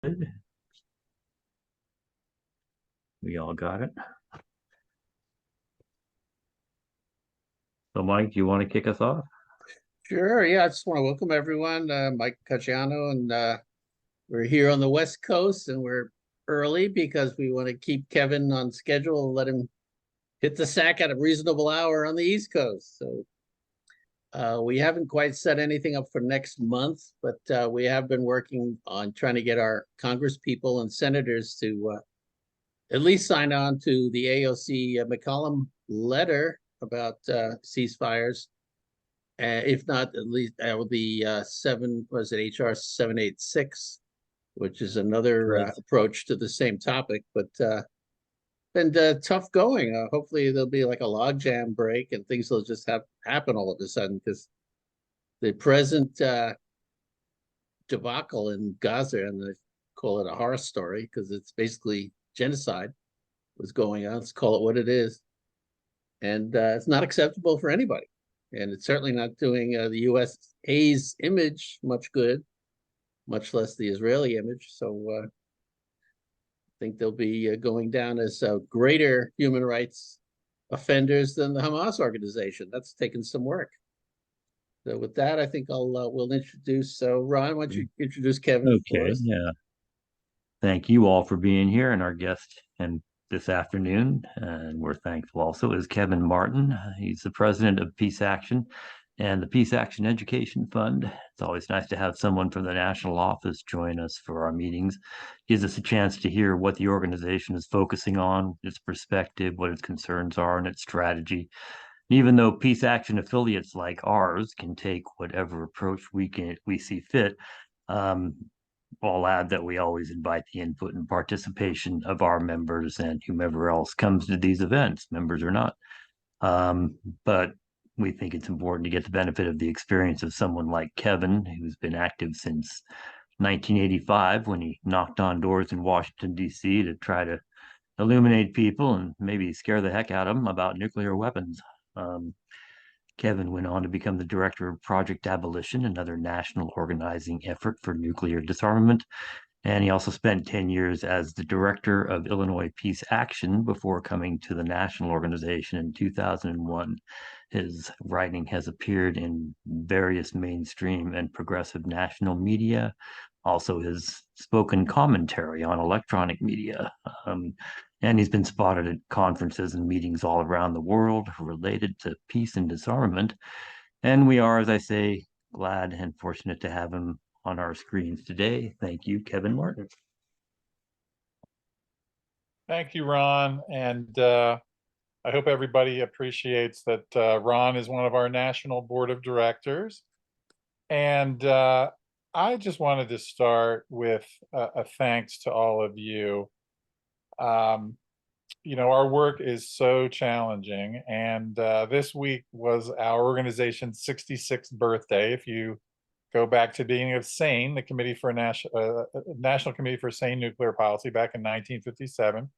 We all got it. So, Mike, do you want to kick us off? Sure. Yeah, I just want to welcome everyone. Mike Cacciano, and we're here on the West Coast, and we're early because we want to keep Kevin on schedule and let him hit the sack at a reasonable hour on the East Coast. So we haven't quite set anything up for next month, but we have been working on trying to get our Congress people and senators to at least sign on to the AOC McCollum letter about ceasefires. If not, at least that would be was it HR 786, which is another Right. approach to the same topic, but been tough going. Hopefully there'll be like a logjam break and things will just have happen all of a sudden, because the present debacle in Gaza, and they call it a horror story because it's basically genocide was going on. Let's call it what it is. And it's not acceptable for anybody. And it's certainly not doing the USA's image much good, much less the Israeli image. So I think they'll be going down as greater human rights offenders than the Hamas organization. That's taken some work. So with that, I think we'll introduce. So Ron, why don't you introduce Kevin for Okay. us? Yeah. Thank you all for being here, and our guest and this afternoon. And we're thankful also is Kevin Martin. He's the president of Peace Action and the Peace Action Education Fund. It's always nice to have someone from the national office join us for our meetings. Gives us a chance to hear what the organization is focusing on, its perspective, what its concerns are, and its strategy. Even though Peace Action affiliates like ours can take whatever approach we see fit, um, I'll add that we always invite the input and participation of our members and whomever else comes to these events, members or not. But we think it's important to get the benefit of the experience of someone like Kevin, who's been active since 1985 when he knocked on doors in Washington, D.C. to try to illuminate people and maybe scare the heck out of them about nuclear weapons. Um, Kevin went on to become the director of Project Abolition, another national organizing effort for nuclear disarmament. And he also spent 10 years as the director of Illinois Peace Action before coming to the national organization in 2001. His writing has appeared in various mainstream and progressive national media, also his spoken commentary on electronic media. And he's been spotted at conferences and meetings all around the world related to peace and disarmament. And we are, as I say, glad and fortunate to have him on our screens today. Thank you, Kevin Martin. Thank you, Ron. And I hope everybody appreciates that Ron is one of our national board of directors. And I just wanted to start with a thanks to all of you. Our work is so challenging. And this week was our organization's 66th birthday. If you go back to the beginning of SANE, the Committee for National Committee for Sane Nuclear Policy back in 1957.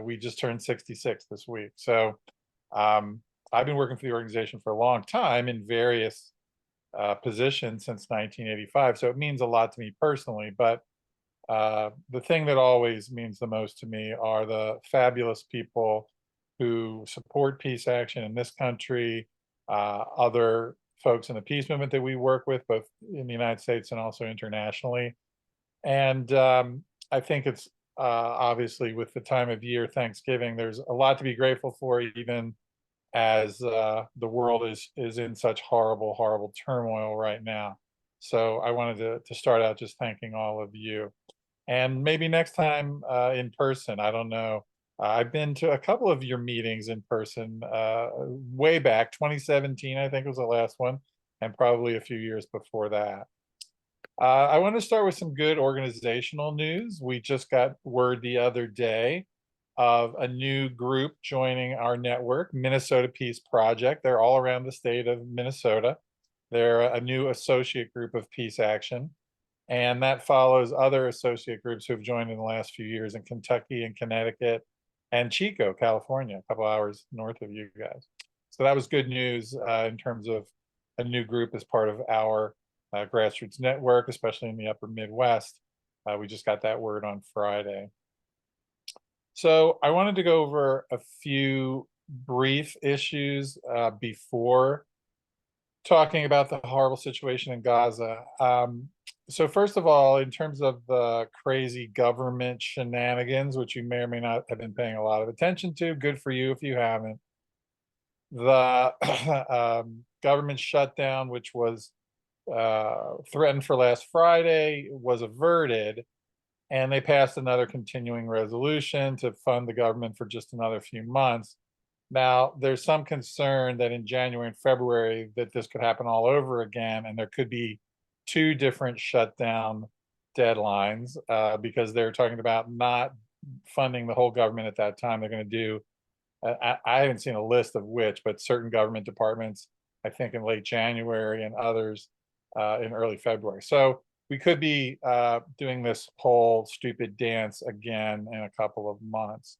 We just turned 66 this week. So I've been working for the organization for a long time in various positions since 1985. So it means a lot to me personally. But the thing that always means the most to me are the fabulous people who support peace action in this country, other folks in the peace movement that we work with, both in the United States and also internationally. And I think it's obviously with the time of year, Thanksgiving, there's a lot to be grateful for, even as the world is in such horrible, horrible turmoil right now. So I wanted to start out just thanking all of you. And maybe next time in person, I don't know. I've been to a couple of your meetings in person way back, 2017, I think was the last one, and probably a few years before that. I want to start with some good organizational news. We just got word the other day of a new group joining our network, Minnesota Peace Project. They're all around the state of Minnesota. They're a new associate group of Peace Action. And that follows other associate groups who have joined in the last few years in Kentucky and Connecticut and Chico, California, a couple hours north of you guys. So that was good news in terms of a new group as part of our grassroots network, especially in the upper Midwest. We just got that word on Friday. So I wanted to go over a few brief issues before talking about the horrible situation in Gaza. So first of all, in terms of the crazy government shenanigans, which you may or may not have been paying a lot of attention to, good for you if you haven't. The government shutdown, which was threatened for last Friday, was averted, and they passed another continuing resolution to fund the government for just another few months. Now, there's some concern that in January and February that this could happen all over again, and there could be two different shutdown deadlines because they're talking about not funding the whole government at that time. They're going to do, I haven't seen a list of which, but certain government departments, I think in late January and others in early February. So we could be doing this whole stupid dance again in a couple of months.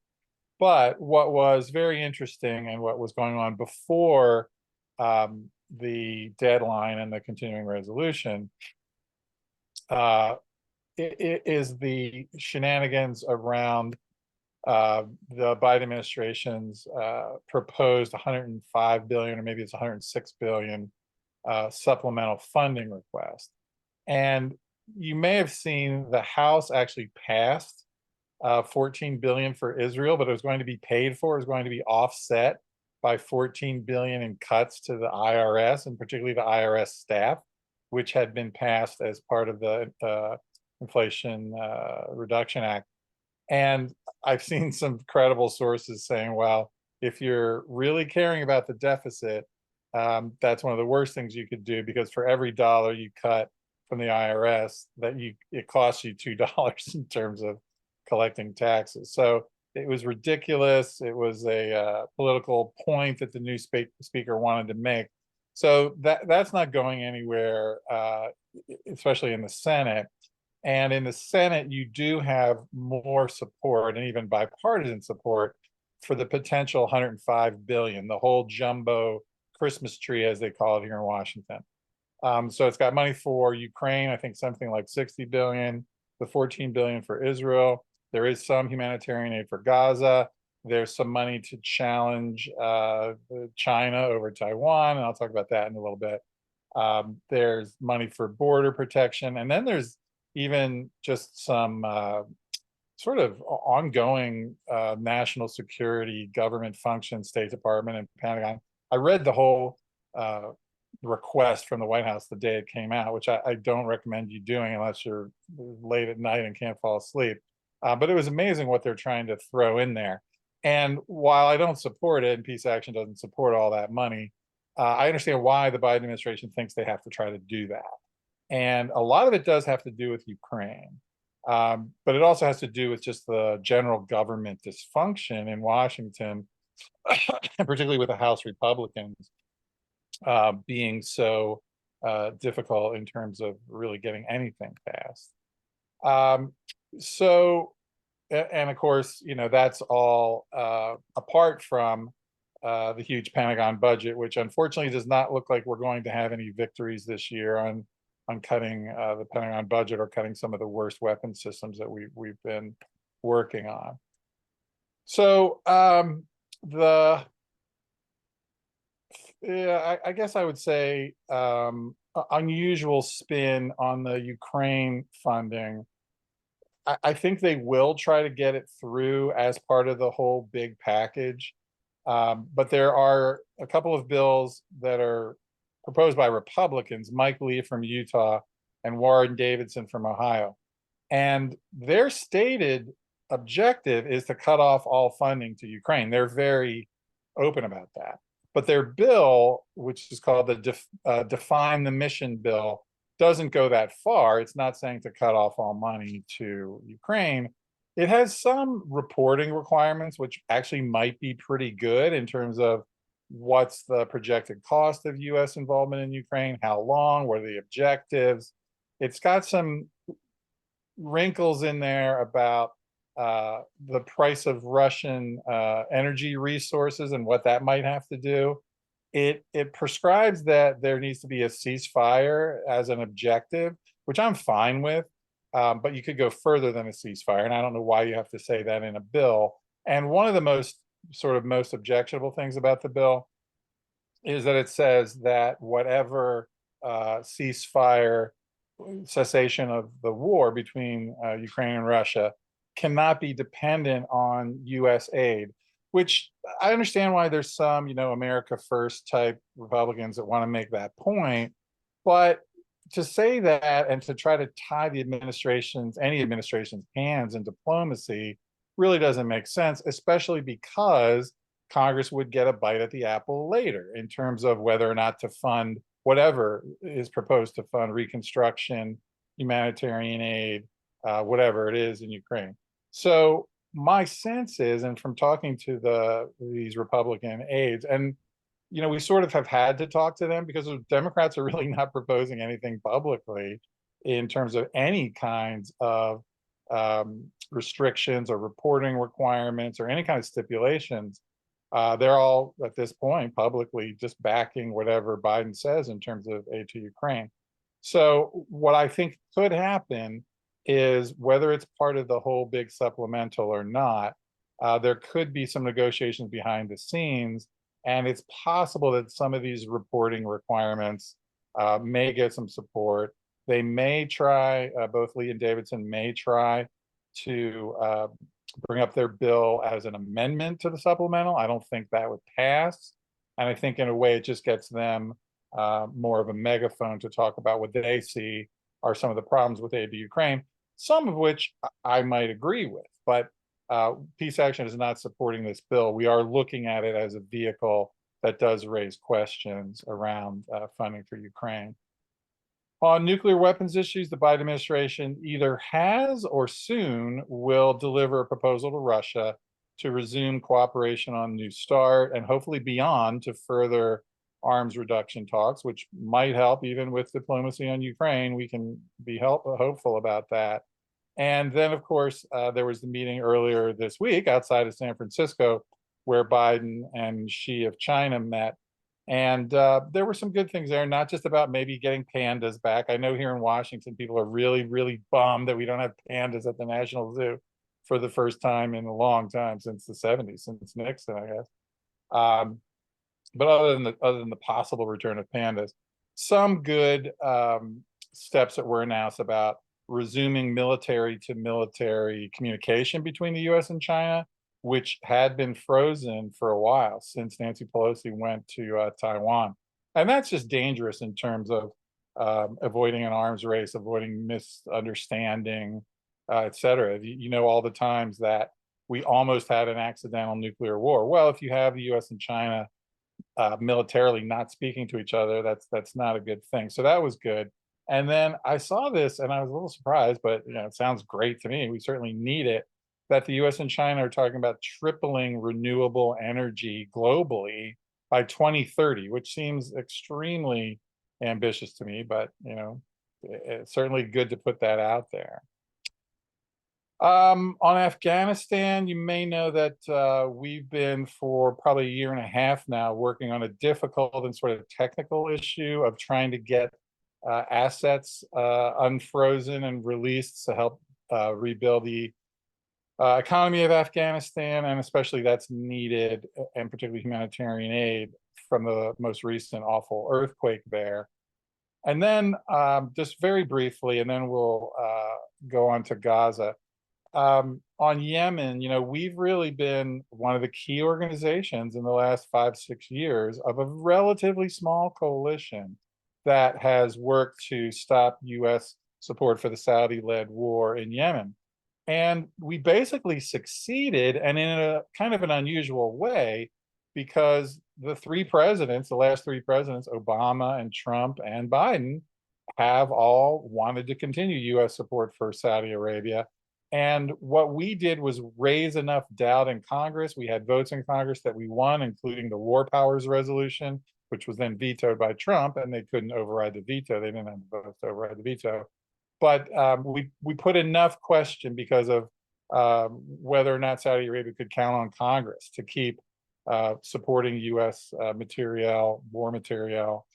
But what was very interesting and what was going on before the deadline and the continuing resolution is the shenanigans around the Biden administration's proposed 105 billion, or maybe it's 106 billion supplemental funding request. And you may have seen the House actually passed 14 billion for Israel, but it was going to be paid for, it was going to be offset by 14 billion in cuts to the IRS, and particularly the IRS staff, which had been passed as part of the Inflation Reduction Act. And I've seen some credible sources saying, well, if you're really caring about the deficit, that's one of the worst things you could do, because for every dollar you cut from the IRS, it costs you $2 in terms of collecting taxes. So it was ridiculous. It was a political point that the new speaker wanted to make. So that's not going anywhere, especially in the Senate. And in the Senate, you do have more support, and even bipartisan support, for the potential 105 billion, the whole jumbo Christmas tree, as they call it here in Washington. So it's got money for Ukraine, I think something like 60 billion, the 14 billion for Israel. There is some humanitarian aid for Gaza. There's some money to challenge China over Taiwan, and I'll talk about that in a little bit. There's money for border protection, and then there's even just some sort of ongoing national security government function, State Department and Pentagon. I read the whole request from the White House the day it came out, which I don't recommend you doing unless you're late at night and can't fall asleep. But it was amazing what they're trying to throw in there. And while I don't support it, and Peace Action doesn't support all that money, I understand why the Biden administration thinks they have to try to do that. And a lot of it does have to do with Ukraine. But it also has to do with just the general government dysfunction in Washington, and particularly with the House Republicans being so difficult in terms of really getting anything passed. So, and of course, you know, that's all apart from the huge Pentagon budget, which unfortunately does not look like we're going to have any victories this year on cutting the Pentagon budget or cutting some of the worst weapon systems that we've been working on. So I guess I would say unusual spin on the Ukraine funding. I think they will try to get it through as part of the whole big package. But there are a couple of bills that are proposed by Republicans, Mike Lee from Utah and Warren Davidson from Ohio. And their stated objective is to cut off all funding to Ukraine. They're very open about that. But their bill, which is called the Define the Mission bill, doesn't go that far. It's not saying to cut off all money to Ukraine. It has some reporting requirements, which actually might be pretty good in terms of what's the projected cost of U.S. involvement in Ukraine, how long, what are the objectives. It's got some wrinkles in there about the price of Russian energy resources and what that might have to do. It prescribes that there needs to be a ceasefire as an objective, which I'm fine with. but you could go further than a ceasefire. And I don't know why you have to say that in a bill. And one of the most objectionable things about the bill is that it says that whatever ceasefire, cessation of the war between Ukraine and Russia cannot be dependent on US aid, which I understand why there's some, America first type Republicans that want to make that point. But to say that and to try to tie any administration's hands in diplomacy really doesn't make sense, especially because Congress would get a bite at the apple later in terms of whether or not to fund whatever is proposed to fund reconstruction, humanitarian aid, whatever it is in Ukraine. So my sense is, and from talking to these Republican aides, and we sort of have had to talk to them because the Democrats are really not proposing anything publicly in terms of any kinds of restrictions or reporting requirements or any kind of stipulations. They're all at this point publicly just backing whatever Biden says in terms of aid to Ukraine. So what I think could happen is, whether it's part of the whole big supplemental or not, there could be some negotiations behind the scenes. And it's possible that some of these reporting requirements may get some support. They may try, both Lee and Davidson may try to bring up their bill as an amendment to the supplemental. I don't think that would pass. And I think in a way it just gets them more of a megaphone to talk about what they see are some of the problems with aid to Ukraine, some of which I might agree with. But Peace Action is not supporting this bill. We are looking at it as a vehicle that does raise questions around funding for Ukraine. On nuclear weapons issues, the Biden administration either has or soon will deliver a proposal to Russia to resume cooperation on New START and hopefully beyond to further arms reduction talks, which might help even with diplomacy on Ukraine. We can be hopeful about that. And then, of course, there was the meeting earlier this week outside of San Francisco where Biden and Xi of China met. And there were some good things there, not just about maybe getting pandas back. I know here in Washington, people are really, really bummed that we don't have pandas at the National Zoo for the first time in a long time, since the 70s, since Nixon, I guess. But other than the possible return of pandas, some good steps that were announced about resuming military to military communication between the US and China, which had been frozen for a while since Nancy Pelosi went to Taiwan. And that's just dangerous in terms of avoiding an arms race, avoiding misunderstanding, et cetera. All the times that we almost had an accidental nuclear war. Well, if you have the US and China militarily not speaking to each other, that's not a good thing. So that was good. And then I saw this and I was a little surprised, but it sounds great to me. We certainly need it, that the US and China are talking about tripling renewable energy globally by 2030, which seems extremely ambitious to me, but it's certainly good to put that out there. On Afghanistan, you may know that we've been for probably a year and a half now working on a difficult and sort of technical issue of trying to get assets unfrozen and released to help rebuild the economy of Afghanistan, and especially that's needed, and particularly humanitarian aid from the most recent awful earthquake there. And then just very briefly, and then we'll go on to Gaza. On Yemen, we've really been one of the key organizations in the last 5-6 years of a relatively small coalition that has worked to stop US support for the Saudi-led war in Yemen. And we basically succeeded, and in a kind of an unusual way, because the last three presidents, Obama and Trump and Biden, have all wanted to continue US support for Saudi Arabia. And what we did was raise enough doubt in Congress. We had votes in Congress that we won, including the War Powers Resolution, which was then vetoed by Trump, and they couldn't override the veto. They didn't have the votes to override the veto. But we put enough question because of whether or not Saudi Arabia could count on Congress to keep supporting US war material,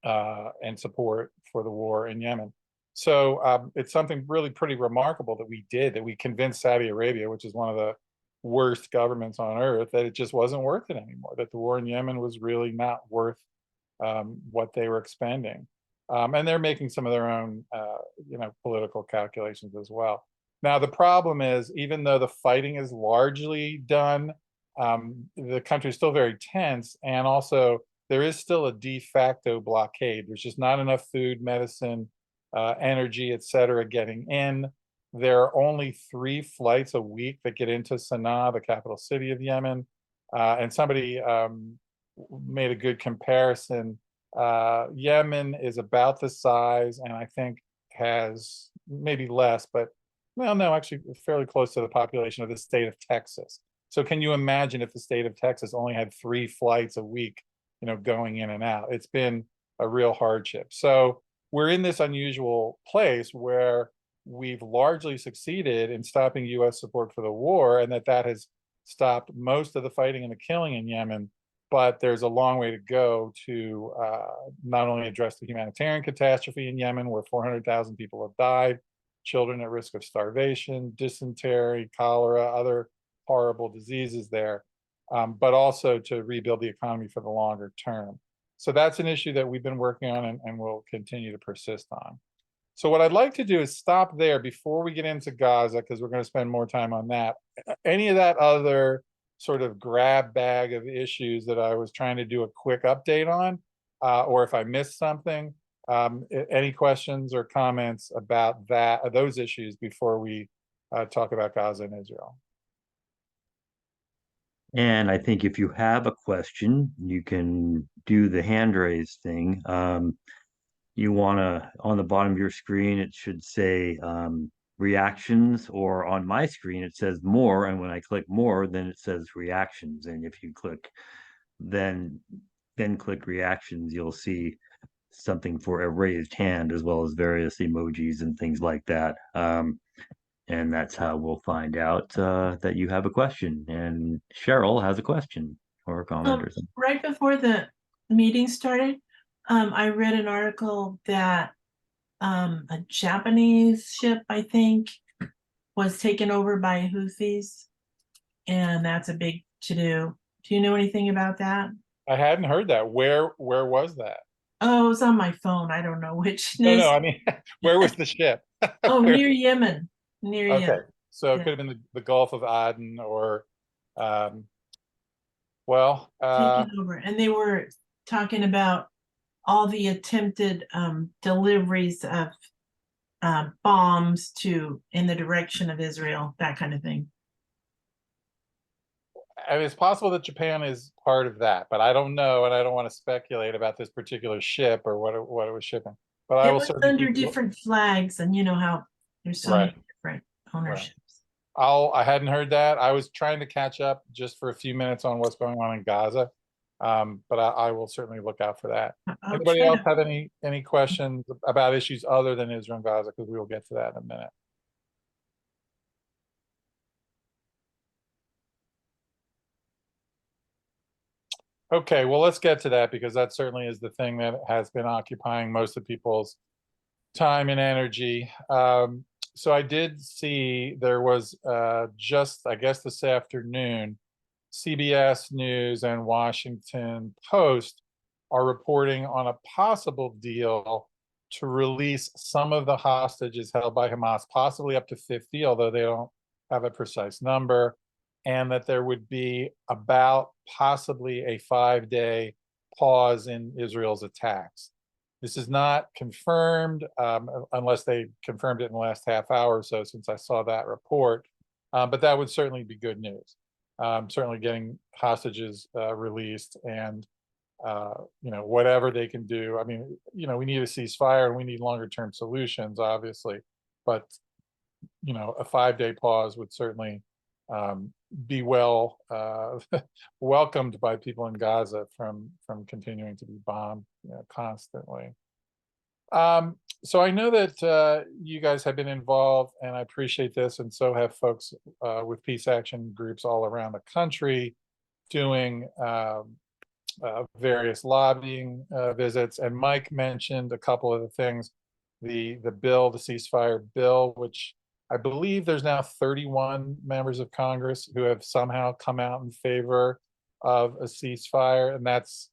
and support for the war in Yemen. So it's something really pretty remarkable that we did, that we convinced Saudi Arabia, which is one of the worst governments on earth, that it just wasn't worth it anymore, that the war in Yemen was really not worth what they were expending. And they're making some of their own, political calculations as well. Now, the problem is, even though the fighting is largely done, the country is still very tense. And also, there is still a de facto blockade. There's just not enough food, medicine, energy, et cetera, getting in. There are only 3 flights a week that get into Sana'a, the capital city of Yemen. And somebody made a good comparison. Yemen is about the size, and I think has maybe less, but well, no, actually fairly close to the population of the state of Texas. So can you imagine if the state of Texas only had 3 flights a week, going in and out? It's been a real hardship. So we're in this unusual place where we've largely succeeded in stopping U.S. support for the war, and that has stopped most of the fighting and the killing in Yemen. But there's a long way to go to not only address the humanitarian catastrophe in Yemen, where 400,000 people have died, children at risk of starvation, dysentery, cholera, other horrible diseases there, but also to rebuild the economy for the longer term. So that's an issue that we've been working on and will continue to persist on. So what I'd like to do is stop there before we get into Gaza, because we're going to spend more time on that. Any of that other sort of grab bag of issues that I was trying to do a quick update on, or if I missed something, any questions or comments about those issues before we talk about Gaza and Israel? And I think if you have a question, you can do the hand raise thing. You want to, on the bottom of your screen, it should say reactions, or on my screen, it says more. And when I click more, then it says reactions. And if you click, then click reactions, you'll see something for a raised hand, as well as various emojis and things like that. And that's how we'll find out that you have a question. And Cheryl has a question or a comment or something. Right before the meeting started, I read an article that a Japanese ship, I think, was taken over by Houthis, and that's a big to-do. Do you know anything about that? I hadn't heard that. Where was that? Oh, it was on my phone. I don't know which No, news. I mean, where was the ship? Oh, Where- near Yemen. Near Okay, Yemen. so it Yeah. could have been the Gulf of Aden, or Taken over. And they were talking about all the attempted deliveries of bombs in the direction of Israel, that kind of thing. and it's possible that Japan is part of that, but I don't know, and I don't want to speculate about this particular ship or what it was shipping. But I It will was certainly under keep different flags, and you know how there's so many different ownerships. I hadn't heard that. I was trying to catch up just for a few minutes on what's going on in Gaza, but I will certainly look out for that. I'll Anybody try else to- have any questions about issues other than Israel and Gaza? Because we will get to that in a minute. Okay, well, let's get to that, because that certainly is the thing that has been occupying most of people's time and energy. So I did see there was just, I guess, this afternoon, CBS News and Washington Post are reporting on a possible deal to release some of the hostages held by Hamas, possibly up to 50, although they don't have a precise number, and that there would be about possibly a 5-day pause in Israel's attacks. This is not confirmed, unless they confirmed it in the last half hour or so since I saw that report, but that would certainly be good news. Certainly getting hostages released, and whatever they can do. I mean, we need a ceasefire and we need longer term solutions, obviously, but a 5-day pause would certainly be well welcomed by people in Gaza from continuing to be bombed constantly. So I know that you guys have been involved, and I appreciate this, and so have folks with peace action groups all around the country doing various lobbying visits. And Mike mentioned a couple of the things the bill, the ceasefire bill, which I believe there's now 31 members of Congress who have somehow come out in favor of a ceasefire, and that's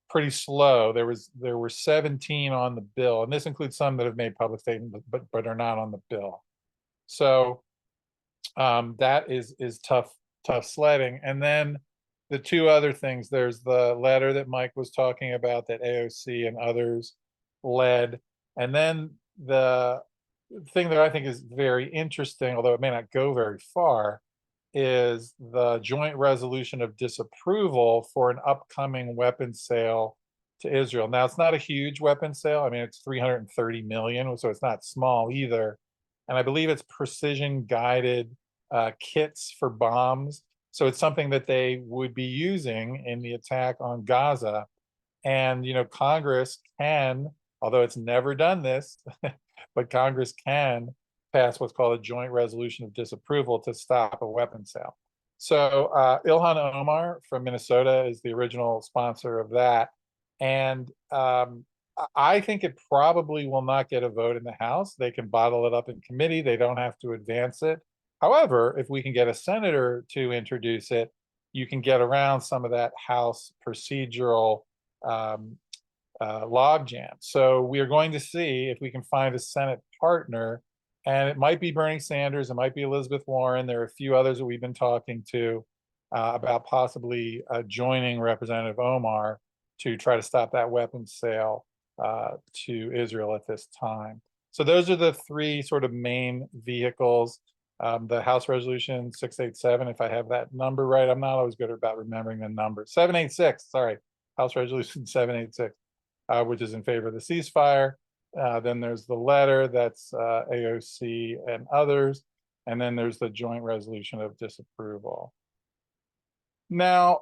pretty slow. There were 17 on the bill, and this includes some that have made public statements but are not on the bill. So that is tough sledding. And then the two other things, there's the letter that Mike was talking about that AOC and others led, and then the thing that I think is very interesting, although it may not go very far, is the joint resolution of disapproval for an upcoming weapons sale to Israel. Now, it's not a huge weapons sale. I mean, it's 330 million, so it's not small either. And I believe it's precision guided kits for bombs. So it's something that they would be using in the attack on Gaza. And, you know, Congress can, although it's never done this, but Congress can pass what's called a joint resolution of disapproval to stop a weapons sale. So Ilhan Omar from Minnesota is the original sponsor of that. And I think it probably will not get a vote in the House. They can bottle it up in committee. They don't have to advance it. However, if we can get a senator to introduce it, you can get around some of that House procedural logjam. So we are going to see if we can find a Senate partner, and it might be Bernie Sanders, it might be Elizabeth Warren. There are a few others that we've been talking to about possibly joining Representative Omar to try to stop that weapons sale to Israel at this time. So those are the three sort of main vehicles. The House Resolution 687, if I have that number right, I'm not always good about remembering the number. 786, sorry, House Resolution 786, which is in favor of the ceasefire. Then there's the letter that's AOC and others. And then there's the joint resolution of disapproval. Now,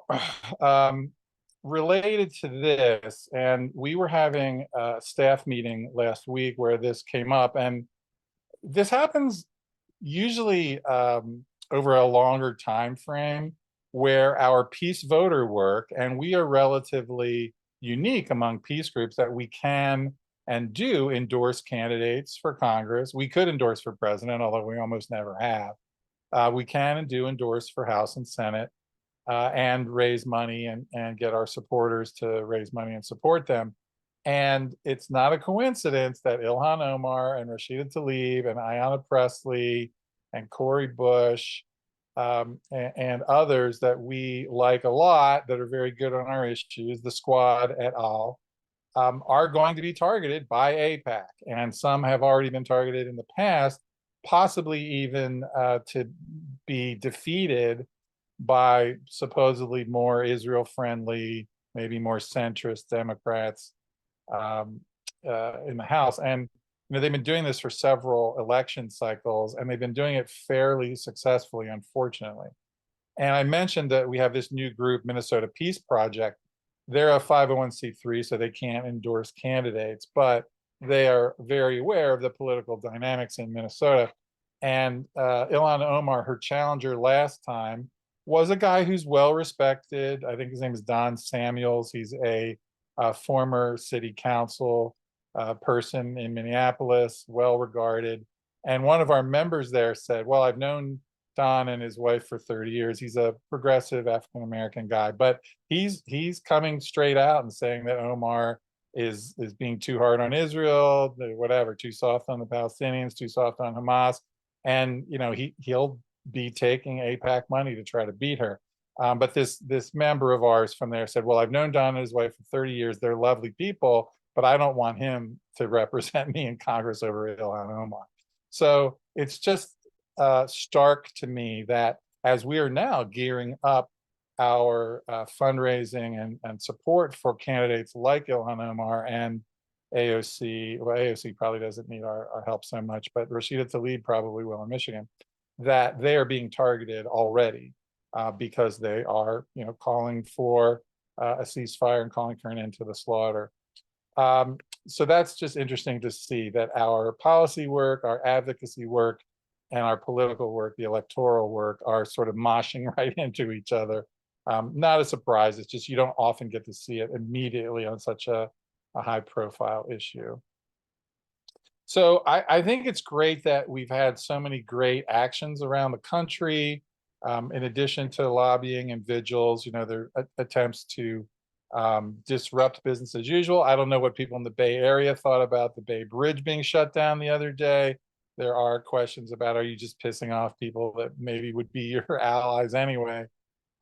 related to this, and we were having a staff meeting last week where this came up, and this happens usually over a longer time frame, where our peace voter work, and we are relatively unique among peace groups that we can and do endorse candidates for Congress. We could endorse for president, although we almost never have. We can and do endorse for House and Senate and raise money and get our supporters to raise money and support them. And it's not a coincidence that Ilhan Omar and Rashida Tlaib and Ayanna Pressley and Cori Bush and others that we like a lot that are very good on our issues, the Squad et al., are going to be targeted by AIPAC. And some have already been targeted in the past, possibly even to be defeated by supposedly more Israel-friendly, maybe more centrist Democrats in the House. And you know, they've been doing this for several election cycles, and they've been doing it fairly successfully, unfortunately. And I mentioned that we have this new group, Minnesota Peace Project. They're a 501c3, so they can't endorse candidates, but they are very aware of the political dynamics in Minnesota. And Ilhan Omar, her challenger last time, was a guy who's well respected. I think his name is Don Samuels. He's a former city council person in Minneapolis, well regarded. And one of our members there said, well, I've known Don and his wife for 30 years. He's a progressive African-American guy, but he's coming straight out and saying that Omar is being too hard on Israel, whatever, too soft on the Palestinians, too soft on Hamas. And, you know, he'll be taking AIPAC money to try to beat her. But this member of ours from there said, well, I've known Don and his wife for 30 years. They're lovely people, but I don't want him to represent me in Congress over Ilhan Omar. So it's just stark to me that as we are now gearing up our fundraising and support for candidates like Ilhan Omar and AOC, well, AOC probably doesn't need our help so much, but Rashida Tlaib probably will in Michigan, that they are being targeted already because they are, you know, calling for a ceasefire and calling for an end to the slaughter. So that's just interesting to see that our policy work, our advocacy work, and our political work, the electoral work, are sort of moshing right into each other. Not a surprise, it's just you don't often get to see it immediately on such a high profile issue. So I think it's great that we've had so many great actions around the country. In addition to lobbying and vigils, there are attempts to disrupt business as usual. I don't know what people in the Bay Area thought about the Bay Bridge being shut down the other day. There are questions about, are you just pissing off people that maybe would be your allies anyway?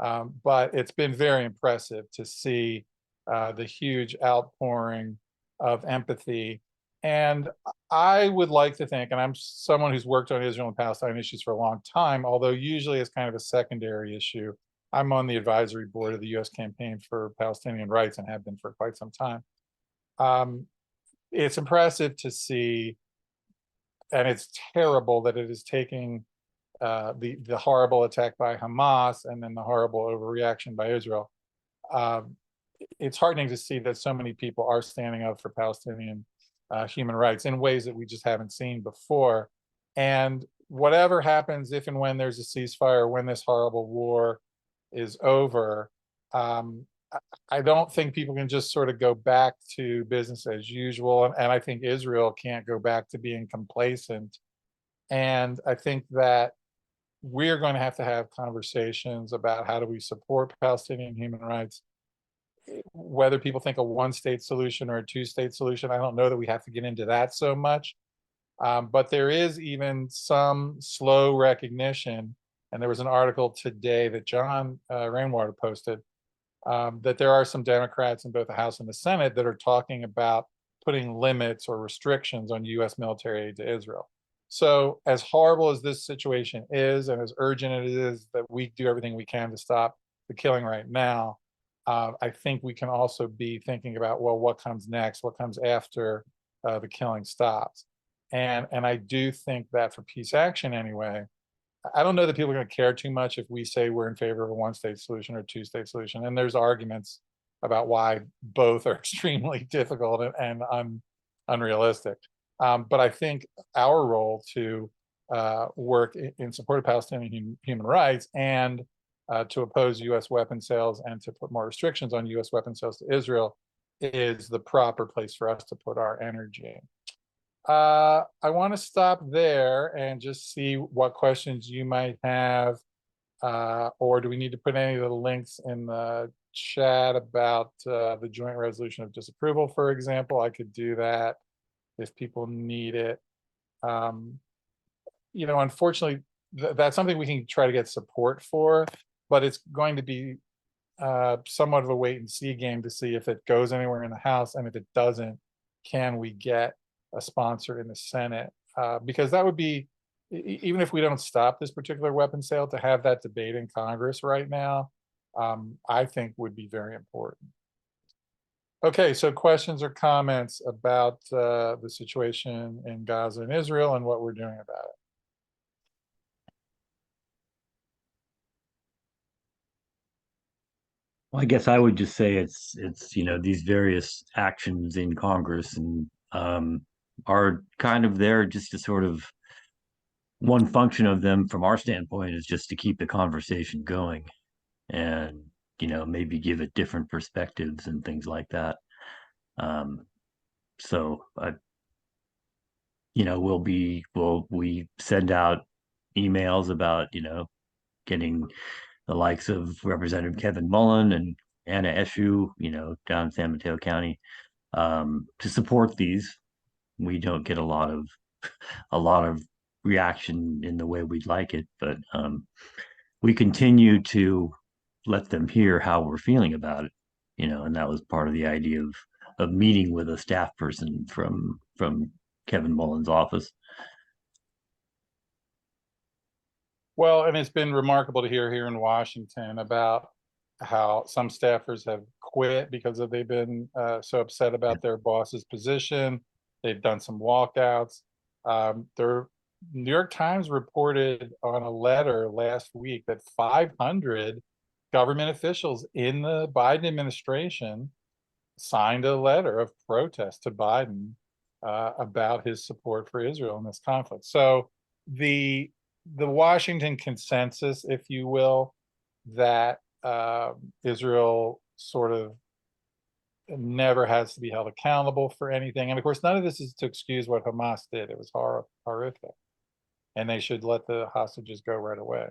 But it's been very impressive to see the huge outpouring of empathy. And I would like to think, and I'm someone who's worked on Israel and Palestine issues for a long time, although usually it's kind of a secondary issue. I'm on the advisory board of the U.S. Campaign for Palestinian Rights and have been for quite some time. It's impressive to see, and it's terrible that it is taking the horrible attack by Hamas and then the horrible overreaction by Israel. It's heartening to see that so many people are standing up for Palestinian human rights in ways that we just haven't seen before. And whatever happens, if and when there's a ceasefire, when this horrible war is over, I don't think people can just sort of go back to business as usual. And I think Israel can't go back to being complacent. And I think that we're going to have conversations about how do we support Palestinian human rights. Whether people think a one-state solution or a two-state solution, I don't know that we have to get into that so much. But there is even some slow recognition, and there was an article today that John Rainwater posted, that there are some Democrats in both the House and the Senate that are talking about putting limits or restrictions on U.S. military aid to Israel. So as horrible as this situation is, and as urgent it is that we do everything we can to stop the killing right now, I think we can also be thinking about, well, what comes next? What comes after the killing stops? And I do think that for peace action anyway, I don't know that people are going to care too much if we say we're in favor of a one-state solution or a two-state solution. And there's arguments about why both are extremely difficult and unrealistic. But I think our role to work in support of Palestinian human rights and to oppose U.S. weapon sales and to put more restrictions on U.S. weapon sales to Israel is the proper place for us to put our energy. I want to stop there and just see what questions you might have, or do we need to put any of the links in the chat about the joint resolution of disapproval, for example? I could do that if people need it. Unfortunately, that's something we can try to get support for, but it's going to be somewhat of a wait and see game to see if it goes anywhere in the House, and if it doesn't, can we get a sponsor in the Senate? Because that would be, even if we don't stop this particular weapon sale, to have that debate in Congress right now, I think would be very important. Okay, so questions or comments about the situation in Gaza and Israel and what we're doing about it? Well, I guess I would just say it's these various actions in Congress and are kind of there just to sort of, one function of them from our standpoint is just to keep the conversation going and maybe give it different perspectives and things like that. So we send out emails about getting the likes of Representative Kevin Mullen and Anna Eshoo, down in San Mateo County, to support these. We don't get a lot of reaction in the way we'd like it, but we continue to let them hear how we're feeling about it, and that was part of the idea of meeting with a staff person from Kevin Mullen's office. Well, and it's been remarkable to hear here in Washington about how some staffers have quit because they've been so upset about their boss's position. They've done some walkouts. The New York Times reported on a letter last week that 500 government officials in the Biden administration signed a letter of protest to Biden about his support for Israel in this conflict. So the Washington consensus, if you will, that Israel sort of never has to be held accountable for anything. And of course, none of this is to excuse what Hamas did. It was horrific, and they should let the hostages go right away.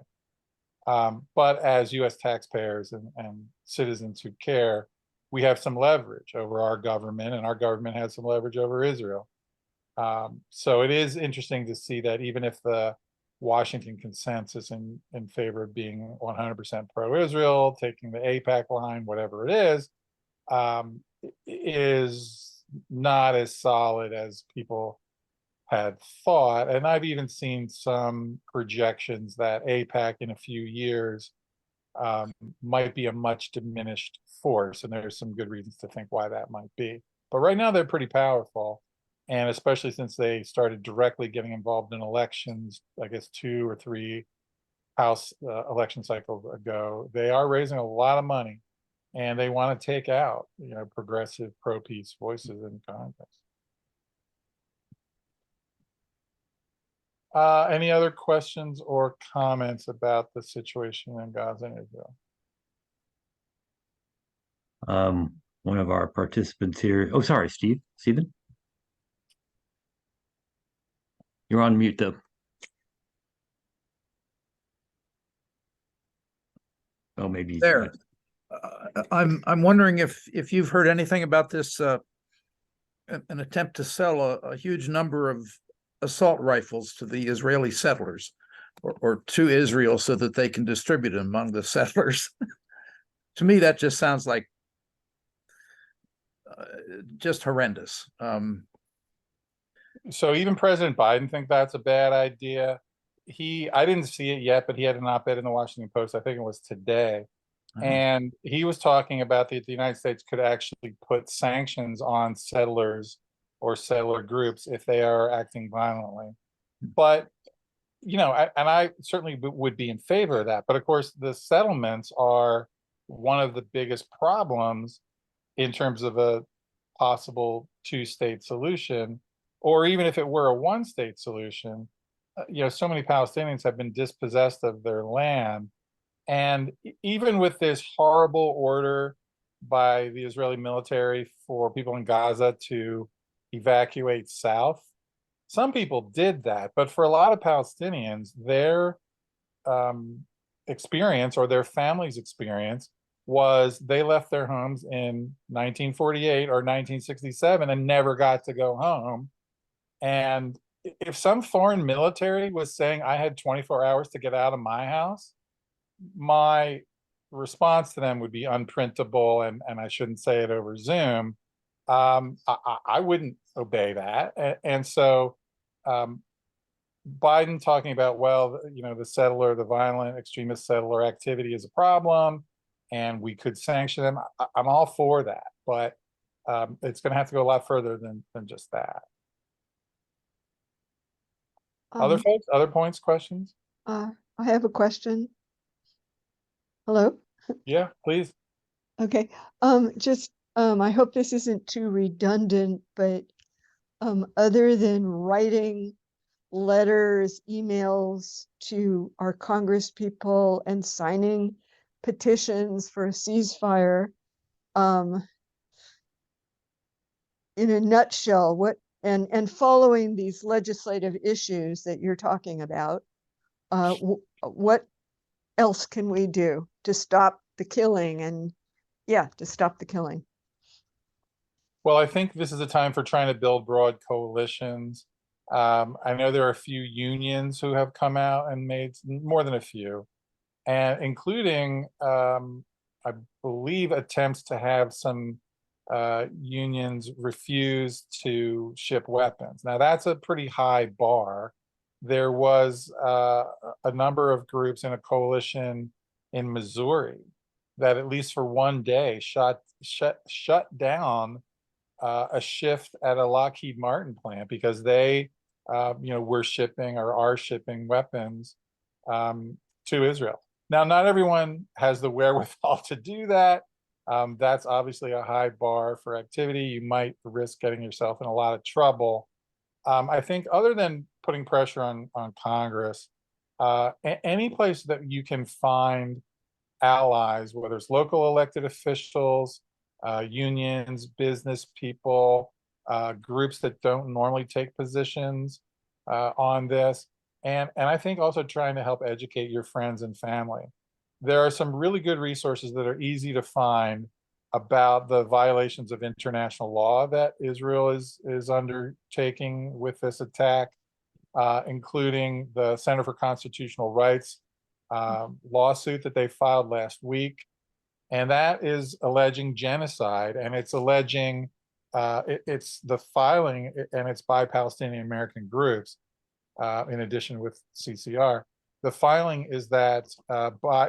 But as U.S. taxpayers and citizens who care, we have some leverage over our government, and our government has some leverage over Israel. So it is interesting to see that even if the Washington consensus in favor of being 100% pro-Israel, taking the AIPAC line, whatever it is not as solid as people had thought. And I've even seen some projections that AIPAC in a few years might be a much diminished force. And there's some good reasons to think why that might be. But right now they're pretty powerful. And especially since they started directly getting involved in elections, I guess 2 or 3 House election cycles ago, they are raising a lot of money, and they want to take out, progressive pro-peace voices in Congress. Any other questions or comments about the situation in Gaza and Israel? One of our participants here. Oh, sorry, Stephen. You're on mute, though. Oh, maybe he's There. I'm wondering if you've heard anything about this an attempt to sell a huge number of assault rifles to the Israeli settlers, or to Israel, so that they can distribute them among the settlers. To me, that just sounds like just horrendous. So even President Biden think that's a bad idea. I didn't see it yet, but he had an op-ed in the Washington Post, I think it was today. And he was talking about the United States could actually put sanctions on settlers or settler groups if they are acting violently. But, I certainly would be in favor of that. But of course, the settlements are one of the biggest problems in terms of a possible 2-state solution, or even if it were a 1-state solution. So many Palestinians have been dispossessed of their land. And even with this horrible order by the Israeli military for people in Gaza to evacuate south, some people did that. But for a lot of Palestinians, their experience, or their family's experience, was they left their homes in 1948 or 1967 and never got to go home. And if some foreign military was saying I had 24 hours to get out of my house, my response to them would be unprintable, and I shouldn't say it over Zoom. I wouldn't obey that. And so Biden talking about, well, the violent extremist settler activity is a problem, and we could sanction them. I'm all for that, but it's going to have to go a lot further than just that. Other folks, other points, questions? I have a question. Hello? Yeah, please. Okay. I hope this isn't too redundant, but other than writing letters, emails to our Congress people and signing petitions for a ceasefire, in a nutshell, and following these legislative issues that you're talking about, what else can we do to stop the killing to stop the killing? Well, I think this is a time for trying to build broad coalitions. I know there are a few unions who have come out and made more than a few, and including, I believe, attempts to have some unions refuse to ship weapons. Now, that's a pretty high bar. There was a number of groups in a coalition in Missouri that, at least for one day, shut down a shift at a Lockheed Martin plant because they were shipping or are shipping weapons to Israel. Now, not everyone has the wherewithal to do that. That's obviously a high bar for activity. You might risk getting yourself in a lot of trouble. I think, other than putting pressure on Congress, any place that you can find allies, whether it's local elected officials, unions, business people, groups that don't normally take positions on this. And I think also trying to help educate your friends and family. There are some really good resources that are easy to find about the violations of international law that Israel is undertaking with this attack, including the Center for Constitutional Rights lawsuit that they filed last week. And that is alleging genocide, and it's alleging, it's the filing, and it's by Palestinian American groups, in addition with CCR. The filing is that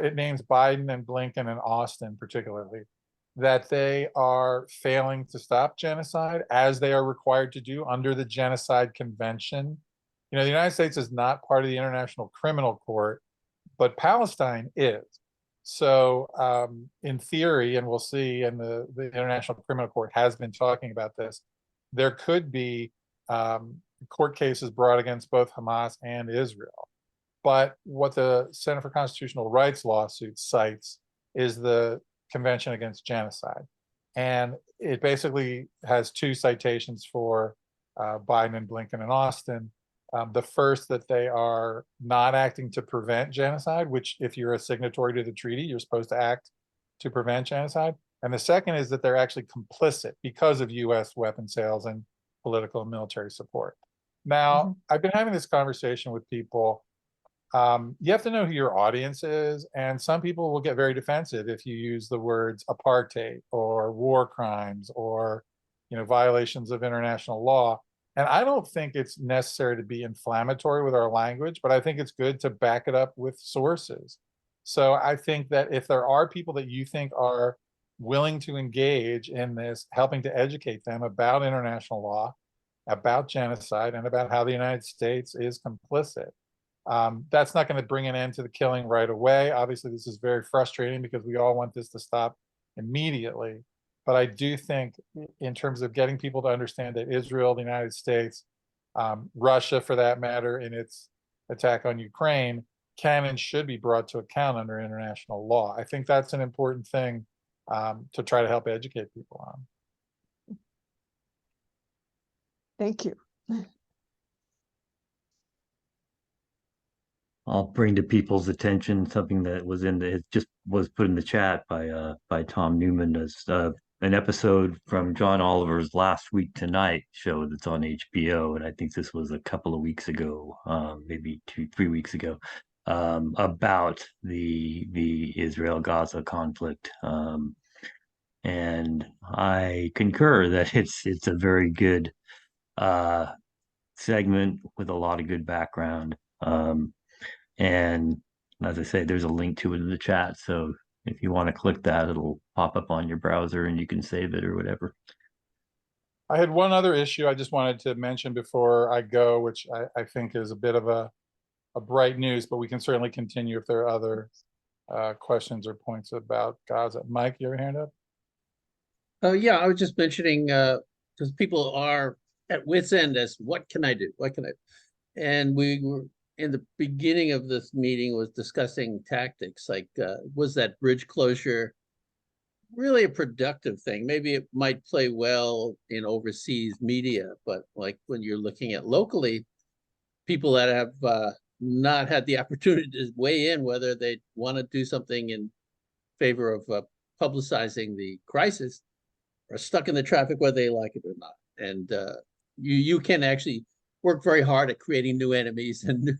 it names Biden and Blinken and Austin particularly, that they are failing to stop genocide as they are required to do under the Genocide Convention. You know, the United States is not part of the International Criminal Court, but Palestine is. So in theory, and we'll see, and the International Criminal Court has been talking about this, there could be court cases brought against both Hamas and Israel. But what the Center for Constitutional Rights lawsuit cites is the Convention Against Genocide. And it basically has two citations for Biden and Blinken and Austin. The first, that they are not acting to prevent genocide, which if you're a signatory to the treaty, you're supposed to act to prevent genocide. And the second is that they're actually complicit because of US weapon sales and political and military support. Now, I've been having this conversation with people. You have to know who your audience is, and some people will get very defensive if you use the words apartheid or war crimes or, you know, violations of international law. And I don't think it's necessary to be inflammatory with our language, but I think it's good to back it up with sources. So I think that if there are people that you think are willing to engage in this, helping to educate them about international law, about genocide, and about how the United States is complicit, that's not going to bring an end to the killing right away. Obviously, this is very frustrating because we all want this to stop immediately. But I do think in terms of getting people to understand that Israel, the United States, Russia for that matter, in its attack on Ukraine, can and should be brought to account under international law. I think that's an important thing to try to help educate people on. Thank you. I'll bring to people's attention something that was it just was put in the chat by Tom Newman as an episode from John Oliver's Last Week Tonight show that's on HBO, and I think this was a couple of weeks ago, maybe 2-3 weeks ago, about the Israel-Gaza conflict. And I concur that it's a very good segment with a lot of good background. And as I say, there's a link to it in the chat. So if you want to click that, it'll pop up on your browser and you can save it or whatever. I had one other issue I just wanted to mention before I go, which I think is a bit of a bright news, but we can certainly continue if there are other questions or points about Gaza. Mike, you have your hand up? Oh, yeah, I was just mentioning, because people are at wit's end as what can I do? What can I do? And we were in the beginning of this meeting was discussing tactics, like was that bridge closure really a productive thing? Maybe it might play well in overseas media, but like when you're looking at locally, people that have not had the opportunity to weigh in whether they want to do something in favor of publicizing the crisis are stuck in the traffic whether they like it or not. And you can actually work very hard at creating new enemies and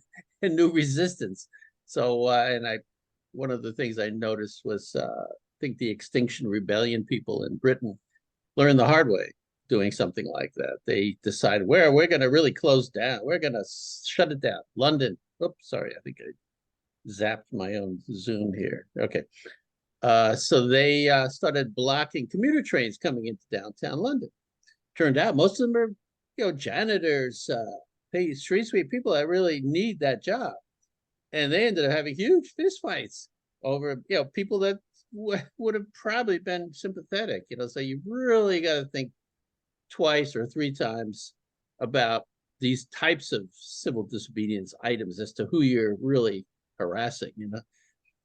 new resistance. So one of the things I noticed was I think the Extinction Rebellion people in Britain learned the hard way doing something like that. They decided we're going to really close down. We're going to shut it down. London. Oops, sorry, I think I zapped my own Zoom here. Okay. So they started blocking commuter trains coming into downtown London. Turned out most of them are, janitors, street sweep people that really need that job. And they ended up having huge fistfights over, people that would have probably been sympathetic, so you really got to think twice or three times about these types of civil disobedience items as to who you're really harassing,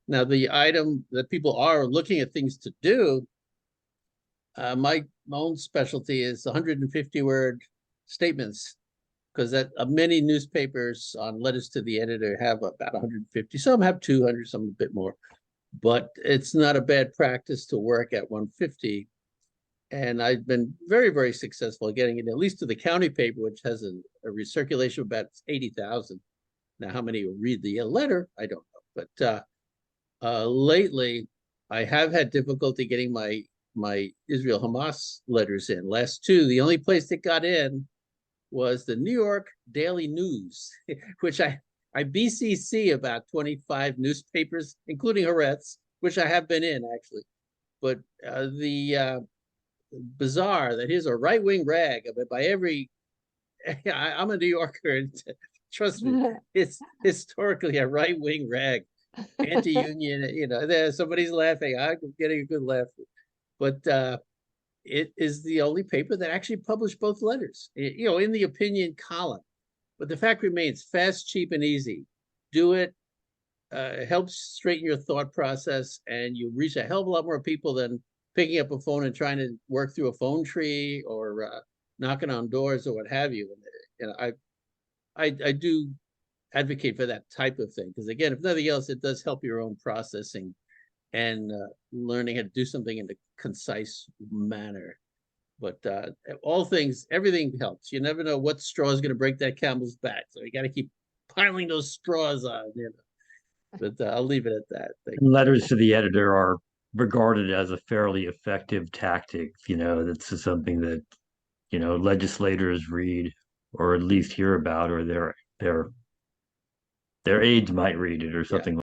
Now, the item that people are looking at things to do, My own specialty is 150 word statements, because that many newspapers on letters to the editor have about 150. Some have 200, some a bit more, but it's not a bad practice to work at 150. And I've been very, very successful getting it at least to the county paper, which has a recirculation of about 80,000. Now, how many will read the letter? I don't know. But lately, I have had difficulty getting my Israel Hamas letters in. Last two, the only place that got in was the New York Daily News, which I BCC about 25 newspapers, including Haaretz, which I have been in actually. But the bizarre that here's a right-wing rag by every. I'm a New Yorker, and trust me, it's historically a right-wing rag, anti-union. You know, there somebody's laughing. I'm getting a good laugh, but it is the only paper that actually published both letters. You know, in the opinion column. But the fact remains: fast, cheap, and easy. Do it. Helps straighten your thought process, and you reach a hell of a lot more people than picking up a phone and trying to work through a phone tree or knocking on doors or what have you. And I do advocate for that type of thing, because again, if nothing else, it does help your own processing and learning how to do something in a concise manner. But everything helps. You never know what straw is going to break that camel's back, so you got to keep piling those straws on. You know. But I'll leave it at that. Letters to the editor are regarded as a fairly effective tactic. You know, that's something that, you know, legislators read or at least hear about, or their aides might read it or something